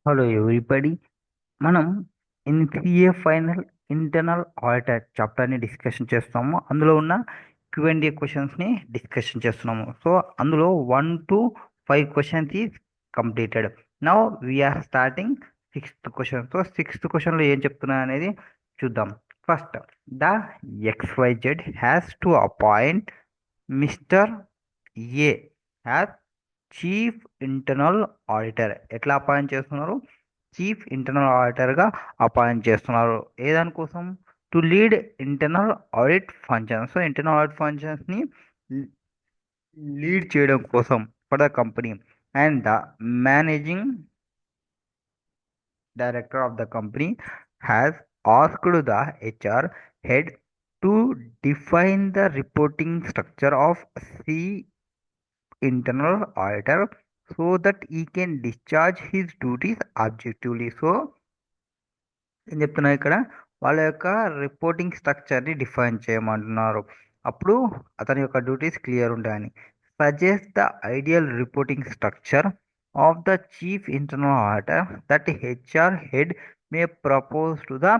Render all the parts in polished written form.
Hello everybody. మనం CA final internal auditor చాప్టర్ని discussion చేస్తున్నాము. అందులో ఉన్న Q&A క్వశ్చన్స్ని డిస్కషన్ చేస్తున్నాము. సో అందులో 1 to 5 questions is completed. Now we are starting sixth question. So sixth క్వశ్చన్లో ఏం చెప్తున్నా అనేది చూద్దాం. First, the XYZ has to appoint mister A has chief internal auditor. ఎట్లా అపాయింట్ చేస్తున్నారు? చీఫ్ ఇంటర్నల్ ఆడిటర్గా అపాయింట్ చేస్తున్నారు. ఏ దానికోసం? To lead internal audit function. So internal audit ఫంక్షన్స్ని లీడ్ చేయడం కోసం for the company. And the managing director of the company has asked the HR head to define the reporting structure of C internal auditor so that he can discharge his duties objectively. So ఏం చెప్తున్నా ఇక్కడ, వాళ్ళ యొక్క reporting స్ట్రక్చర్ని define చేయమంటున్నారు. అప్పుడు అతని యొక్క duties clear ఉంటాయని. Suggest the ideal reporting structure of the chief internal auditor that HR head May propose to the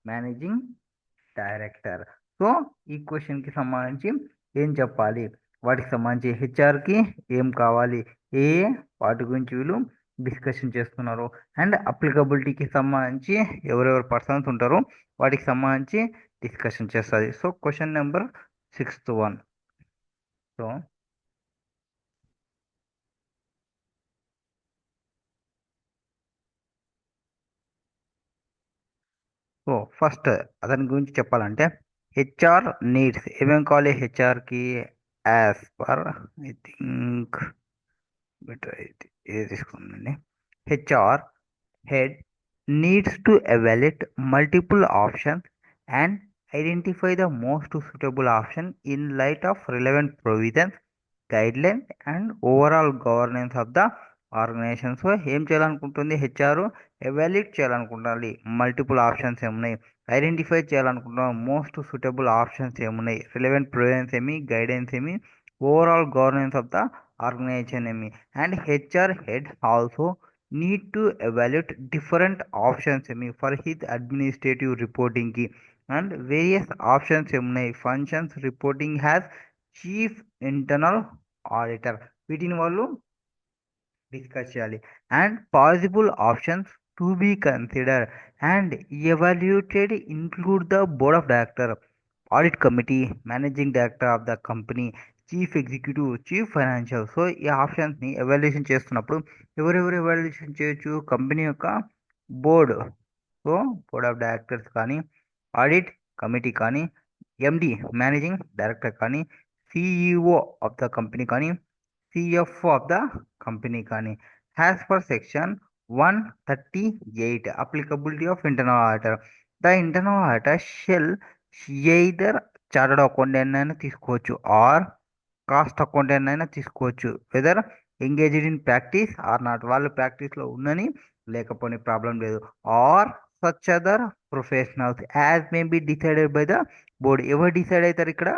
managing director. So ఈ క్వశ్చన్కి సంబంధించి ఏం చెప్పాలి, వాటికి సంబంధించి హెచ్ఆర్కి ఏం కావాలి, ఏ వాటి గురించి వీళ్ళు డిస్కషన్ చేస్తున్నారు, అండ్ అప్లికబిలిటీకి సంబంధించి ఎవరెవరు పర్సన్స్ ఉంటారో వాటికి సంబంధించి డిస్కషన్ చేస్తుంది. So question number 6th 1. So so first అతని గురించి చెప్పాలంటే, హెచ్ఆర్ నీడ్స్ ఏమేమి కావాలి హెచ్ఆర్కి? As per I think better అయితే ఏది తీసుకుందండి, HR head needs to evaluate multiple options and identify the most suitable option in light of relevant provisions, guidelines and overall governance of the organisation. So ఏం చేయాలనుకుంటుంది HR? Evaluate చేయాలనుకుంటుంది multiple options ఏమున్నాయి, identify చేయాలనుకుంటున్నాం most suitable options ఏమున్నాయి, relevant provisions ఏమి, guidance ఏమి, overall governance of the organisation ఏమి. And HR head also need to evaluate different options ఏమి for his administrative reporting కి. అండ్ వేరియస్ ఆప్షన్స్ ఏమున్నాయి functions reporting has chief internal auditor, వీటిని వాళ్ళు discuss చేయాలి. And possible options to be consider and evaluated include the board of director, audit committee, managing director of the company, chief executive, chief financial. So ఈ ఆప్షన్స్ని evaluation చేస్తున్నప్పుడు ఎవరెవరు evaluation చేయొచ్చు? Company యొక్క board, so board of directors కానీ, audit committee కానీ, MD managing director కానీ, CEO of the company కానీ, CFO ఆఫ్ ద కంపెనీ కానీ. As per section 138 applicability of internal auditor, the internal auditor shall either chartered accountant అయినా తీసుకోవచ్చు or cost accountant అయినా తీసుకోవచ్చు, whether engaged in practice or not, వాళ్ళు ప్రాక్టీస్లో ఉన్నని లేకపోని ప్రాబ్లం లేదు, or such other professionals as may be decided by the board. ఎవరు డిసైడ్ అవుతారు ఇక్కడ?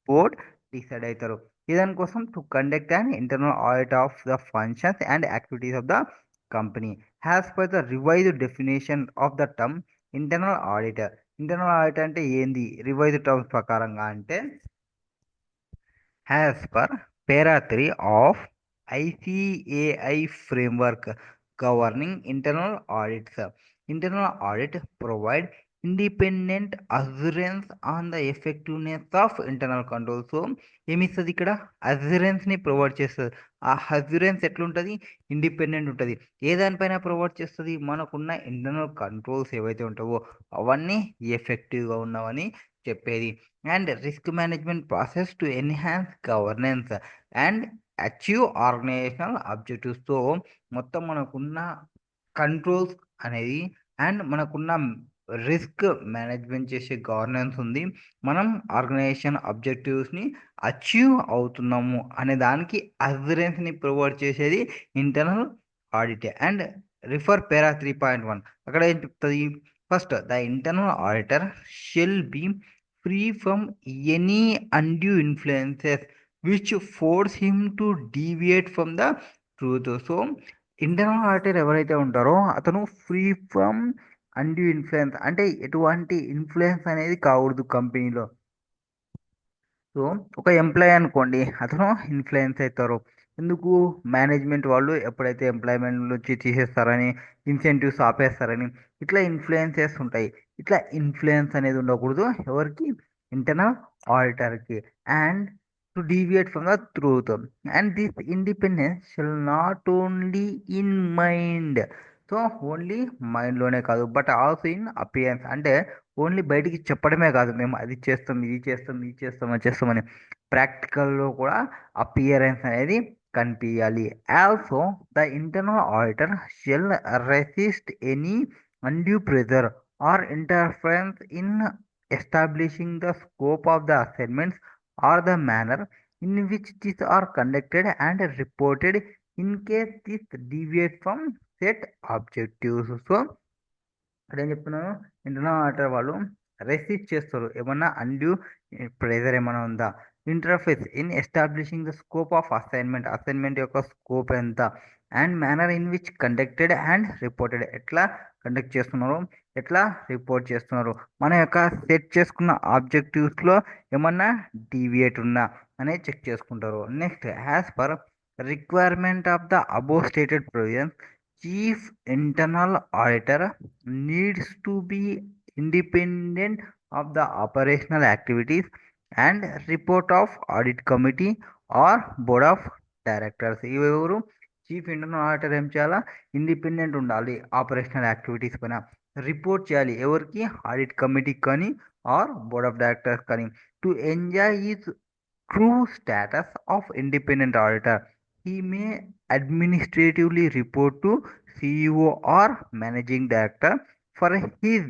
బోర్డ్ డిసైడ్ అవుతారు. దానికోసం to conduct and internal audit of the functions and activities of the company has per the revised definition of the term internal auditor. Internal auditor అంటే ఏంది revised terms ప్రకారంగా అంటే, as per para 3 of ICAI framework governing internal audits. Internal audit provide independent assurance on the effectiveness of internal control. So ఏమిస్తుంది ఇక్కడ? అజ్యూరెన్స్ని provide చేస్తుంది. ఆ assurance ఎట్లుంటుంది? ఇండిపెండెంట్ ఉంటుంది. ఏ దానిపైన ప్రొవైడ్ చేస్తుంది? మనకున్న ఇంటర్నల్ కంట్రోల్స్ ఏవైతే ఉంటావో అవన్నీ ఎఫెక్టివ్గా ఉన్నవని చెప్పేది. And risk management process to enhance governance and achieve organisational ఆబ్జెక్టివ్స్తో మొత్తం మనకున్న కంట్రోల్స్ అనేది అండ్ మనకున్న రిస్క్ మేనేజ్మెంట్ చేసే గవర్నెన్స్ ఉంది, మనం ఆర్గనైజేషన్ ఆబ్జెక్టివ్స్ని అచీవ్ అవుతున్నాము అనే దానికి అస్యూరెన్స్ని ప్రొవైడ్ చేసేది ఇంటర్నల్ ఆడిట్. అండ్ రిఫర్ పేరా 3.1, అక్కడ ఏం చెప్తుంది? First, the internal auditor shall be free from any undue influences which force him to deviate from the truth. So internal auditor ఎవరైతే ఉంటారో అతను ఫ్రీ ఫ్రమ్ అన్డ్యూ ఇన్ఫ్లుయెన్స్, అంటే ఎటువంటి influence అనేది కాకూడదు కంపెనీలో. సో ఒక ఎంప్లాయ్ అనుకోండి, అతను ఇన్ఫ్లుయెన్స్ అవుతారు. ఎందుకు? మేనేజ్మెంట్ వాళ్ళు ఎప్పుడైతే ఎంప్లాయ్మెంట్ నుంచి తీసేస్తారని, ఇన్సెంటివ్స్ ఆపేస్తారని, ఇట్లా ఇన్ఫ్లుయెన్సెస్ ఉంటాయి. ఇట్లా ఇన్ఫ్లుయెన్స్ అనేది ఉండకూడదు ఎవరికి? ఇంటర్నల్ ఆడిటర్కి. And to deviate from the truth. And this independence shall not only in mind. So only మైండ్లోనే కాదు, బట్ ఆల్సో ఇన్ అపియరెన్స్, అంటే ఓన్లీ బయటికి చెప్పడమే కాదు, మేము అది చేస్తాం, ఇది చేస్తాం, ఇది చేస్తాం, అది చేస్తామని. ప్రాక్టికల్లో కూడా అపియరెన్స్ అనేది కనిపించాలి. Also the internal auditor shall resist any undue pressure or interference in establishing the scope of the assignments or the manner in which this are conducted and reported in case this deviate from set objectives. So ఇక్కడ ఏం చెప్తున్నాను, internal auditor వాళ్ళు resist చేస్తారు ఏమన్నా undue pressure ఏమైనా ఉందా, interface in establishing the scope of assignment, assignment యొక్క scope ఎంత, and manner in which conducted and reported, ఎట్లా కండక్ట్ చేస్తున్నారు, ఎట్లా రిపోర్ట్ చేస్తున్నారు, మన యొక్క సెట్ చేసుకున్న ఆబ్జెక్టివ్స్లో ఏమన్నా డీవియేట్ ఉన్నా అనేది చెక్ చేసుకుంటారు. Next, as per requirement of the above stated provision, chief internal auditor needs to be independent of the operational activities and report of audit committee or board of directors. ఎవరు? Chief internal auditor ఏం చేయాలా? Independent ఉండాలి operational activities పైన. Report చేయాలి ఎవరికి? Audit కమిటీకి కానీ are board of directors కానీ. To enjoy is true status of independent auditor, he may administratively report to CEO or managing director for his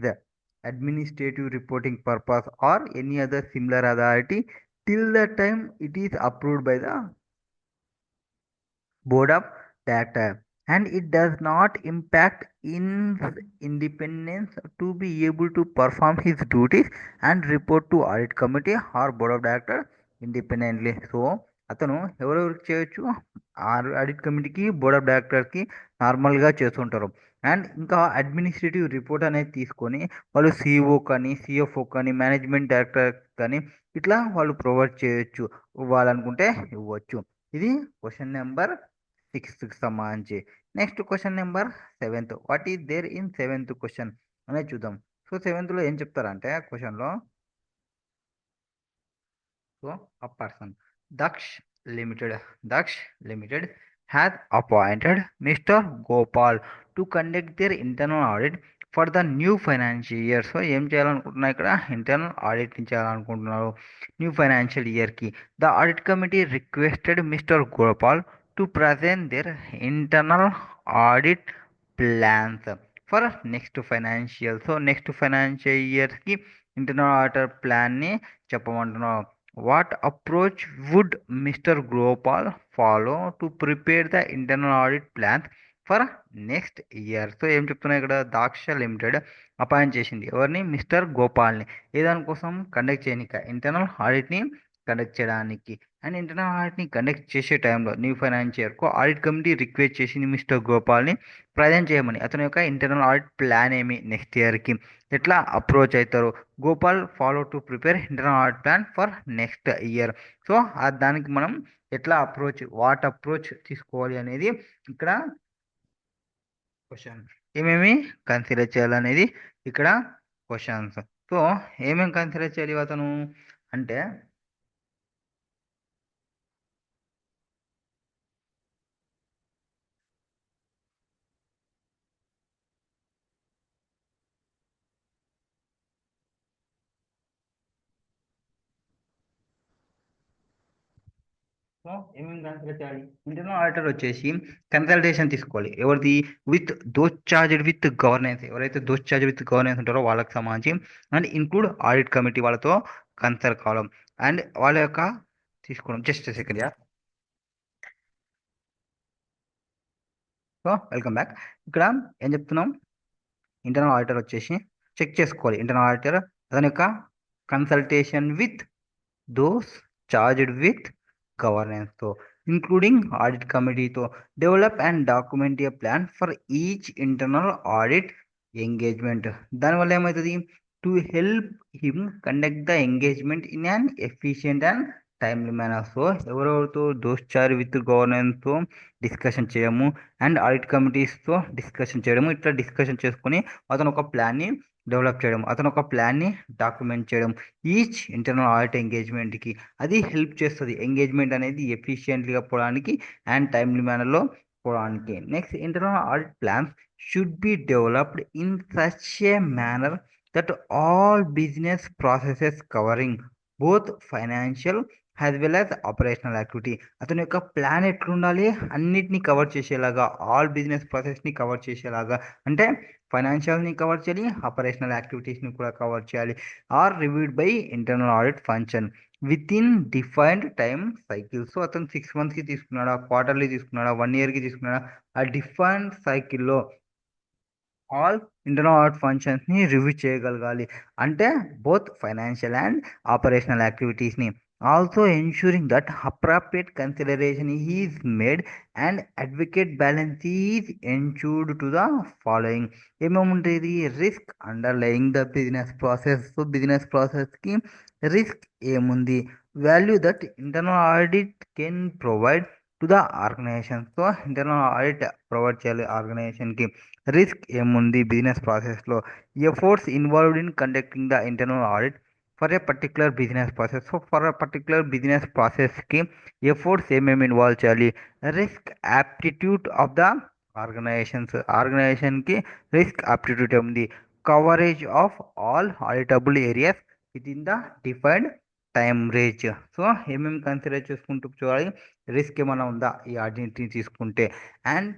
administrative reporting purpose or any other similar authority till the time it is approved by the board of director, and it does not impact in independence to be able to perform his duties and report to audit committee or board of director independently. So అతను ఎవరెవరికి చేయొచ్చు? Audit కమిటీకి, board of డైరెక్టర్కి నార్మల్గా చేస్తుంటారు. And ఇంకా administrative report అనేది తీసుకొని వాళ్ళు సిఇఓ కానీ, సిఎఫ్ఓ కానీ, మేనేజ్మెంట్ డైరెక్టర్ కానీ ఇట్లా వాళ్ళు ప్రొవైడ్ చేయొచ్చు, ఇవ్వాలనుకుంటే ఇవ్వచ్చు. ఇది క్వశ్చన్ నెంబర్ 6కి సంబంధించి. Next question number 7th. What is there in 7th question అనేది చూద్దాం. సో 7thలో ఏం చెప్తారంటే క్వశ్చన్లో, so a person, Daksh Limited, Daksh Limited has appointed Mr. Gopal to conduct their internal audit for the new financial year. So ఏం చేయాలనుకుంటున్నారు ఇక్కడ? Internal audit చేయాలనుకుంటున్నారు న్యూ ఫైనాన్షియల్ ఇయర్కి. The audit committee requested mister Gopal to present their internal audit plans for next financial. So next financial ఇయర్కి internal auditor ప్లాన్ని చెప్పమంటున్నాం. What approach would Mr. Gopal follow to prepare the internal audit plans for next year? So ఏం చెప్తున్నా ఇక్కడ, దాక్ష limited appoint చేసింది ఎవరిని? Mister గోపాల్ని. ఏ దానికోసం? కండక్ట్ చేయడానికి, ఇంటర్నల్ ఆడిట్ని కండక్ట్ చేయడానికి. అండ్ ఇంటర్నల్ ఆడిట్ని కండక్ట్ చేసే టైంలో న్యూ ఫైనాన్షియల్ ఇయర్కు ఆడిట్ కమిటీ రిక్వెస్ట్ చేసింది మిస్టర్ గోపాల్ని ప్రజెంట్ చేయమని. అతని యొక్క ఇంటర్నల్ ఆడిట్ ప్లాన్ ఏమి నెక్స్ట్ ఇయర్కి, ఎట్లా అప్రోచ్ అవుతారు. Gopal follow to prepare internal audit plan for next year. So దానికి మనం ఎట్లా అప్రోచ్, వాట్ అప్రోచ్ తీసుకోవాలి అనేది ఇక్కడ క్వశ్చన్. ఏమేమి కన్సిడర్ చేయాలనేది ఇక్కడ క్వశ్చన్స్. సో ఏమేమి కన్సిడర్ చేయాలి అతను అంటే, సో ఏమేమి కన్సిడర్ చేయాలి? ఇంటర్నల్ ఆడిటర్ వచ్చేసి కన్సల్టేషన్ తీసుకోవాలి ఎవరిది? With those charged with governance, ఎవరైతే దోస్ చార్జ్ విత్ గవర్నెన్స్ ఉంటారో వాళ్ళకి సంబంధించి. అండ్ ఇంక్లూడ్ ఆడిట్ కమిటీ వాళ్ళతో కన్సల్ట్ కావడం అండ్ వాళ్ళ యొక్క తీసుకోవడం. Just second yeah. So welcome back. ఇక్కడ ఏం చెప్తున్నాం, ఇంటర్నల్ ఆడిటర్ వచ్చేసి చెక్ చేసుకోవాలి. ఇంటర్నల్ ఆడిటర్ అతని యొక్క consultation with those charged with గవర్నెన్స్తో. ఇంక్లూడింగ్ ఆడిట్ కమిటీతో develop and document a plan for each internal audit engagement. దానివల్ల ఏమవుతుంది, to help him conduct the engagement in an efficient and timely manner. So ఎవరెవరితో, those charged with గవర్నెన్స్తో discussion చేయడము and audit కమిటీస్తో discussion చేయడము, ఇట్లా discussion చేసుకొని అతను ఒక ప్లాన్ని డెవలప్ చేయడం, అతను ఒక ప్లాన్ని డాక్యుమెంట్ చేయడం ఈచ్ ఇంటర్నల్ ఆడిట్ ఎంగేజ్మెంట్కి అది హెల్ప్ చేస్తుంది. ఎంగేజ్మెంట్ అనేది ఎఫిషియెంట్గా పోవడానికి అండ్ టైమ్లీ మేనర్లో పోవడానికి. Next, internal audit plans should be developed in such a manner that all business processes covering both financial as well as operational activity. అతని యొక్క plan ఎట్లుండాలి, అన్నిటినీ cover చేసేలాగా, all business ప్రాసెస్ని cover చేసేలాగా, అంటే ఫైనాన్షియల్ని కవర్ చేయాలి, operational యాక్టివిటీస్ని కూడా కవర్ చేయాలి. Or reviewed by internal audit function within defined time cycle. So అతను 6 monthsకి తీసుకున్నాడా, క్వార్టర్లీ తీసుకున్నాడా, 1 yearకి తీసుకున్నాడా, ఆ డిఫైన్డ్ సైకిల్లో ఆల్ ఇంటర్నల్ ఆడిట్ ఫంక్షన్స్ని రివ్యూ చేయగలగాలి. అంటే బోత్ ఫైనాన్షియల్ అండ్ ఆపరేషనల్ యాక్టివిటీస్ని. Also ensuring that appropriate consideration is made and advocate balance is ensured to the following. ఏమేమి ఉంటుంది, risk underlying the business process. So business ప్రాసెస్కి risk ఏముంది, value that internal audit can provide to the organisation. So internal audit provide చేయాలి ఆర్గనైజేషన్కి. Risk ఏముంది business ప్రాసెస్లో, efforts involved in conducting the internal audit for a particular business process. So for a particular business ప్రాసెస్కి efforts ఏమేమి involve చేయాలి, risk aptitude of the ఆర్గనైజేషన్కి risk aptitude ఉంది, coverage of all auditable areas within the defined time range. So ఏమేమి consider చేసుకుంటూ చూడాలి, రిస్క్ ఏమైనా ఉందా ఈ ఆడిట్ని తీసుకుంటే, and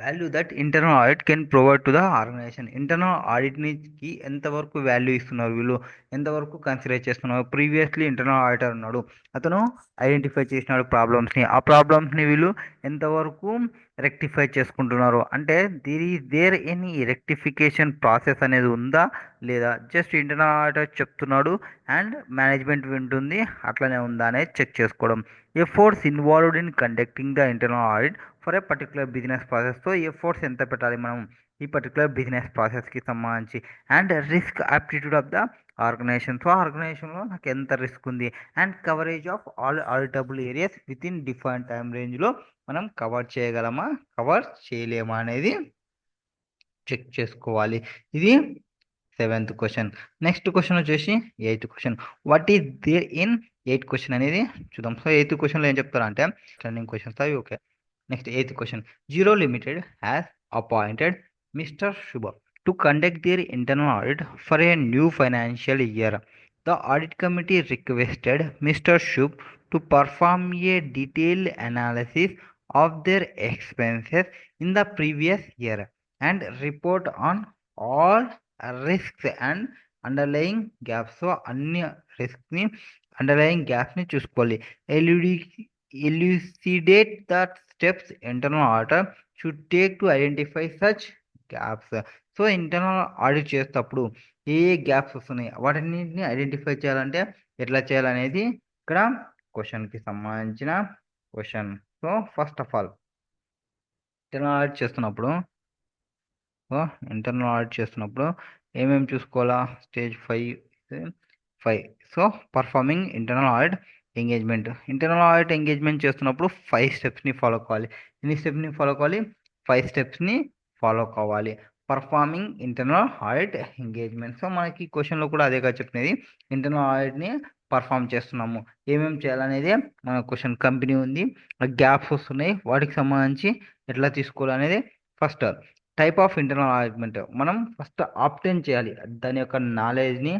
value that internal audit can provide to the organisation. Internal ఆడిట్కి ఎంతవరకు వాల్యూ ఇస్తున్నారు వీళ్ళు, ఎంతవరకు కన్సిడర్ చేస్తున్నారు. ప్రీవియస్లీ ఇంటర్నల్ ఆడిటర్ ఉన్నాడు, అతను ఐడెంటిఫై చేసినాడు ప్రాబ్లమ్స్ని, ఆ ప్రాబ్లమ్స్ని వీళ్ళు ఎంతవరకు రెక్టిఫై చేసుకుంటున్నారు, అంటే దేర్ ఎనీ రెక్టిఫికేషన్ ప్రాసెస్ అనేది ఉందా లేదా, జస్ట్ ఇంటర్నల్ ఆడిటర్ చెప్తున్నాడు అండ్ మేనేజ్మెంట్ వింటుంది అట్లనే ఉందా అనేది చెక్ చేసుకోవడం. Efforts involved in conducting the internal audit for a particular business ప్రాసెస్తో ఎఫోర్ట్స్ ఎంత పెట్టాలి మనం ఈ పర్టికులర్ బిజినెస్ ప్రాసెస్కి సంబంధించి, and risk aptitude of the organisation. So ఆర్గనైజేషన్లో నాకు ఎంత రిస్క్ ఉంది, and coverage of all auditable areas within define time రేంజ్లో మనం కవర్ చేయగలమా, కవర్ చేయలేమా అనేది చెక్ చేసుకోవాలి. ఇది 7th క్వశ్చన్. నెక్స్ట్ క్వశ్చన్ వచ్చేసి 8th question. What is there in 8th question అనేది చూద్దాం. సో 8th క్వశ్చన్లో ఏం చెప్తారంటే రన్నింగ్ క్వశ్చన్స్ అవి okay. Next 8th question. Zero limited has appointed mister Shubha to conduct their internal audit for a new financial year. The audit committee requested Mr. Shubh to perform a detailed analysis of their expenses in the previous year and report on all risks and underlying gaps. So అన్ని రిస్క్ని underlying గ్యాప్స్ని చూసుకోవాలి. Elucidate the steps internal auditor should take to identify such gaps. So internal audit చేసేటప్పుడు ఏ ఏ gaps వస్తున్నాయి వాటిని identify చేయాలంటే ఎట్లా చేయాలనేది ఇక్కడ క్వశ్చన్కి సంబంధించిన question. So first of all internal audit చేస్తున్నప్పుడు ఏమేమి చూసుకోవాలా, stage 5. So performing internal audit engagement. Internal audit engagement చేస్తున్నప్పుడు 5 స్టెప్స్ని ఫాలో కావాలి. ఎన్ని స్టెప్స్ని ఫాలో కావాలి, 5 స్టెప్స్ని ఫాలో కావాలి. Performing internal audit engagement. So మనకి క్వశ్చన్లో కూడా అదేగా చెప్పినది, ఇంటర్నల్ ఆడిట్ని పర్ఫామ్ చేస్తున్నాము, ఏమేమి చేయాలనేది మన క్వశ్చన్. కంపెనీ ఉంది, గ్యాప్స్ వస్తున్నాయి, వాటికి సంబంధించి ఎట్లా తీసుకోవాలనేది. ఫస్ట్ టైప్ ఆఫ్ ఇంటర్నల్ ఆడిట్మెంట్ మనం ఫస్ట్ ఆప్టైన్ చేయాలి, దాని యొక్క నాలెడ్జ్ని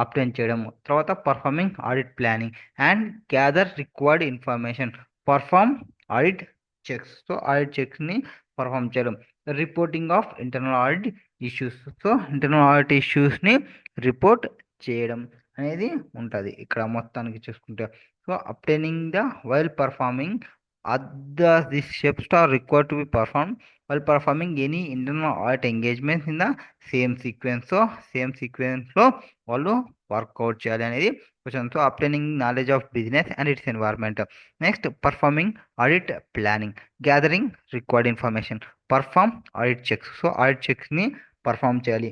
ఆప్టైన్ చేయడం. తర్వాత performing audit planning and gather required information, perform audit checks. So audit చెక్స్ని పర్ఫామ్ చేయడం. Reporting of internal audit issues. So internal audit ఇష్యూస్ని రిపోర్ట్ చేయడం అనేది ఉంటుంది ఇక్కడ మొత్తానికి చూసుకుంటే. So obtaining the while performing these steps are required to be performed while performing any internal audit engagements in the same sequence. So same సీక్వెన్స్లో వాళ్ళు work out చేయాలి అనేది question. So obtaining knowledge of business and its environment. Next performing audit planning, gathering required information, perform audit checks. So audit చెక్స్ని perform చేయాలి.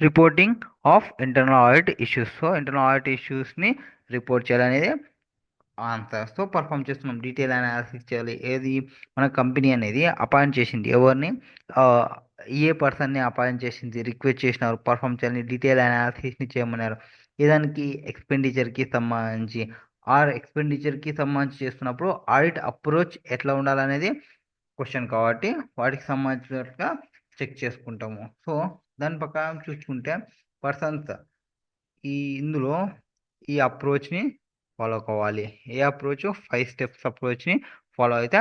Reporting of internal audit issues. So internal audit ఇష్యూస్ని report చేయాలనేది answer. So perform చేస్తున్నాం. Detail analysis చేయాలి. ఏది మన company అనేది appoint చేసింది, ఎవరిని ఆ, ఏ పర్సన్ని అపాయింట్ చేసింది, రిక్వెస్ట్ చేసినారు, పర్ఫామ్ చేయాలని డీటెయిల్ అనాలిసిస్ని చేయమన్నారు. ఏదానికి ఎక్స్పెండిచర్కి సంబంధించి ఎక్స్పెండిచర్కి సంబంధించి చేస్తున్నప్పుడు ఆడిట్ అప్రోచ్ ఎట్లా ఉండాలనేది క్వశ్చన్ కాబట్టి వాటికి సంబంధించినట్టుగా చెక్ చేసుకుంటాము. సో దాని ప్రకారం చూసుకుంటే పర్సన్స్ ఇందులో ఈ అప్రోచ్ని ఫాలో కావాలి. ఏ అప్రోచ్? 5 స్టెప్స్ అప్రోచ్ని ఫాలో అయితే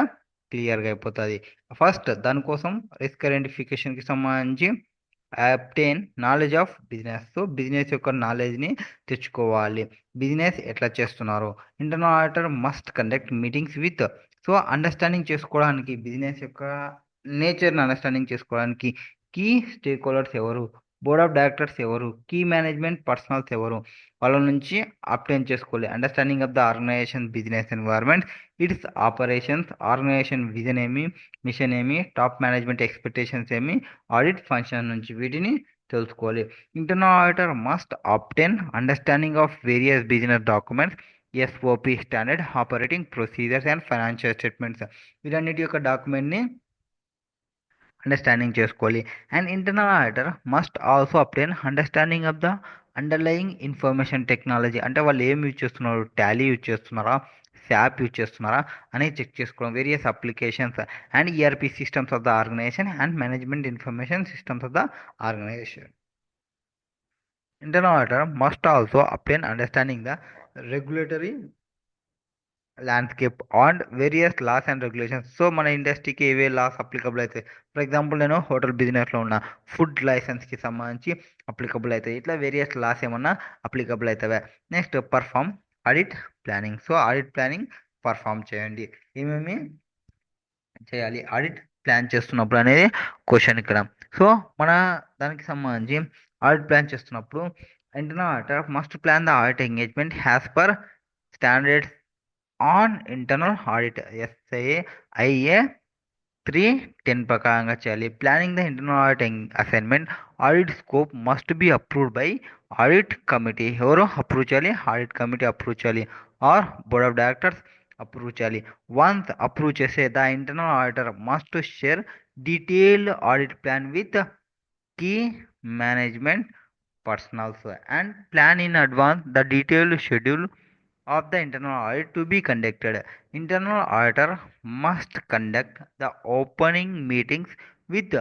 క్లియర్గా అయిపోతుంది. ఫస్ట్ దానికోసం రిస్క్ ఐడెంటిఫికేషన్కి సంబంధించి obtain knowledge of business. So business యొక్క నాలెడ్జ్ని తెచ్చుకోవాలి. బిజినెస్ ఎట్లా చేస్తున్నారు. Internal auditor must conduct meetings with. So understanding చేసుకోవడానికి, బిజినెస్ యొక్క నేచర్ని అండర్స్టాండింగ్ చేసుకోవడానికి కీ స్టేక్ హోల్డర్స్ ఎవరు, బోర్డ్ ఆఫ్ డైరెక్టర్స్ ఎవరు, కీ మేనేజ్మెంట్ పర్సనల్స్ ఎవరు, వాళ్ళ నుంచి అప్టైన్ చేసుకోవాలి. Understanding of the organisation business environment, its operations, organisation vision ఏమి, మిషన్ ఏమి, టాప్ మేనేజ్మెంట్ ఎక్స్పెక్టేషన్స్ ఏమి, ఆడిట్ ఫంక్షన్ నుంచి వీటిని తెలుసుకోవాలి. Internal auditor must obtain understanding of various business documents, SOP standard operating procedures and financial statements. వీటన్నిటి యొక్క డాక్యుమెంట్ని understanding చేసుకోవాలి. And internal auditor must also obtain understanding of the underlying information technology. అంటే వాళ్ళు ఏం యూజ్ చేస్తున్నారు, టాలీ యూజ్ చేస్తున్నారా, SAP use చేస్తున్నారా అనేది చెక్ చేసుకోవడం. Various applications and ERP systems of the organisation and management information systems of the organisation. Internal auditor must also obtain understanding the regulatory landscape and various laws and regulations. So మన ఇండస్ట్రీకి ఏవే laws applicable అవుతాయి. For example నేను hotel బిజినెస్లో ఉన్న food లైసెన్స్కి సంబంధించి applicable అవుతాయి. ఇట్లా వేరియస్ లాస్ ఏమన్నా అప్లికబుల్ అవుతావా. Next perform audit planning. So audit planning perform చేయండి. ఏమేమి చేయాలి ఆడిట్ ప్లాన్ చేస్తున్నప్పుడు అనేది క్వశ్చన్ ఇక్కడ. సో మన దానికి సంబంధించి ఆడిట్ ప్లాన్ చేస్తున్నప్పుడు internal auditor must plan the audit engagement has per standards on internal audit SIA 3:10 ప్రకారంగా చేయాలి. Planning the internal audit assignment, audit scope must be approved by audit committee. ఎవరు approve చేయాలి? Audit committee approve చేయాలి or board of directors approve చేయాలి. Once approve చేసే the internal auditor must share detailed audit plan with key management personnels and plan in advance the detailed schedule of the internal audit to be conducted. Internal auditor must conduct the opening meetings with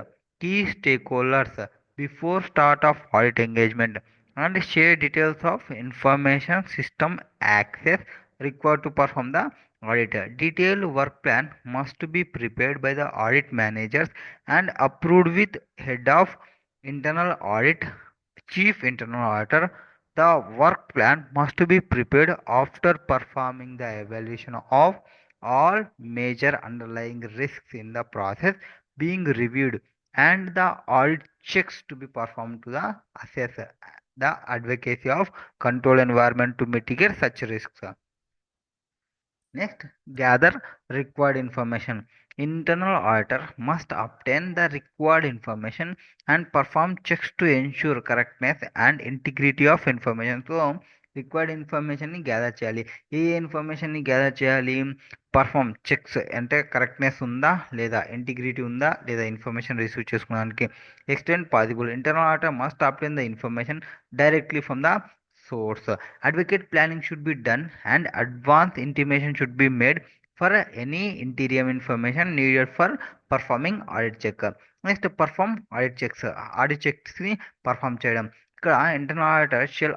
key stakeholders before start of audit engagement and share details of information system access required to perform the audit. Detailed work plan must be prepared by the audit managers and approved with head of internal audit, chief internal auditor. The work plan must be prepared after performing the evaluation of all major underlying risks in the process being reviewed and the audit checks to be performed to the assess the advocacy of control environment to mitigate such risks. Next, gather required information. Internal auditor must obtain the required information and perform checks to ensure correctness and integrity of information. So, required ఇన్ఫర్మేషన్ని gather చేయాలి. ఏ ఇన్ఫర్మేషన్ని gather చేయాలి? Perform checks అంటే correctness ఉందా లేదా, integrity ఉందా లేదా ఇన్ఫర్మేషన్ రిసీవ్ చేసుకోవడానికి. Extend possible. Internal auditor must obtain the information directly from the source. Advocate planning should be done and advance intimation should be made for any interim information needed for performing audit check. Next, perform audit checks. Audit checks ని perform చేయడం. ఇక్కడ internal auditor shall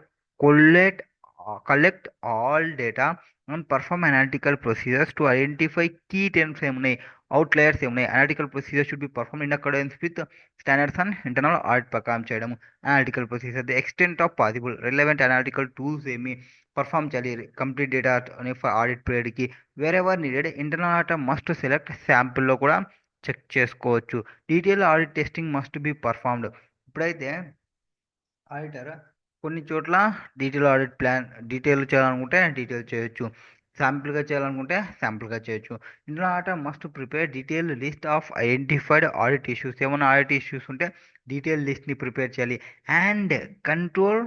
collect all data and perform analytical procedures to identify key terms ఏమున్నాయి, outliers ఏమున్నాయి. Analytical procedure should be perform in accordance with standards and internal audit ప్రకారం చేయడం. Analytical procedure the extent of possible relevant analytical tools ఏమి perform చేయాలి complete data for audit పీరియడ్కి. Wherever needed internal auditor must select శాంపుల్లో కూడా check చేసుకోవచ్చు. Detail audit testing must be performed. ఇప్పుడైతే auditor కొన్ని చోట్ల డీటెయిల్ ఆడిట్ ప్లాన్ డీటెయిల్ చేయాలనుకుంటే డీటెయిల్ చేయొచ్చు, శాంపుల్గా చేయాలనుకుంటే శాంపుల్గా చేయొచ్చు. ఇందులో auditor must prepare detail list of identified audit issues. ఏమైనా ఆడిట్ ఇష్యూస్ ఉంటే డీటెయిల్ లిస్ట్ని ప్రిపేర్ చేయాలి. And control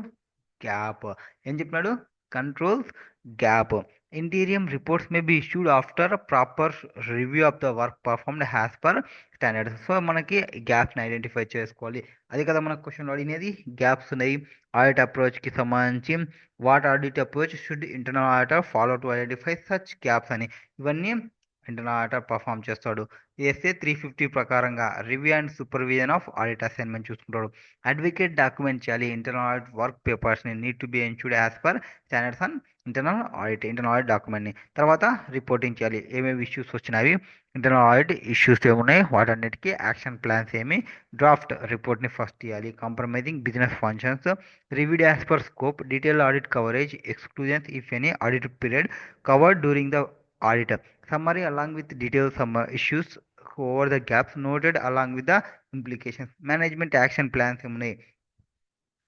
gap. ఏం చెప్పినాడు? Controls gap. Interim reports may be issued after proper review of the work performed has per standards. So మనకి గ్యాప్స్ని identify చేసుకోవాలి. అది కదా మనకు క్వశ్చన్ అడిగినది. గ్యాప్స్ ఉన్నాయి ఆడిట్ అప్రోచ్కి సంబంధించి. What audit approach should internal auditor follow to identify such gaps అని. ఇవన్నీ internal auditor perform చేస్తాడు. ఎస్ఏ 350 ప్రకారంగా review and supervision of audit assignment చూసుకుంటాడు. అడ్వకేట్ డాక్యుమెంట్ చేయాలి. ఇంటర్నల్ ఆడిట్ వర్క్ పేపర్స్ని need to be ensured as per standards and internal audit డాక్యుమెంట్ని. తర్వాత reporting చేయాలి. ఏమేమి ఇష్యూస్ వచ్చినాయి, ఇంటర్నల్ ఆడిట్ ఇష్యూస్ ఏమున్నాయి, వాటన్నిటికీ యాక్షన్ ప్లాన్స్ ఏమి, డ్రాఫ్ట్ రిపోర్ట్ని ఫస్ట్ ఇవ్వాలి. Compromising business functions reviewed as per scope, detail audit coverage, exclusions if any audit period covered during the audit, summary along with detail issues over the gaps noted along with the implications. Management action plans ఏమున్నాయి,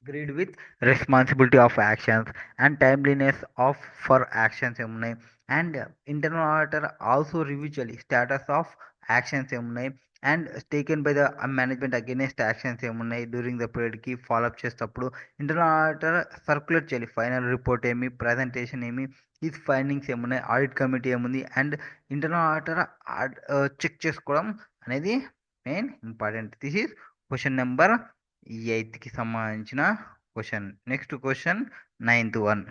greed with responsibility of actions and timeliness of for actions ఏమున్నాయి. And internal auditor also review చేయాలి status of actions ఏమున్నాయి and taken by the management against actions ఏమున్నాయి during the పీరియడ్కి follow up చేసేటప్పుడు. Internal auditor circulate చేయాలి final report ఏమి, presentation ఏమి, ఈ ఫైండింగ్స్ ఏమున్నాయి, ఆడిట్ కమిటీ ఏముంది, అండ్ ఇంటర్నల్ ఆడిటర్ చెక్ చేసుకోవడం అనేది main important. This is question number 8కి సంబంధించిన question. Next question 9th one.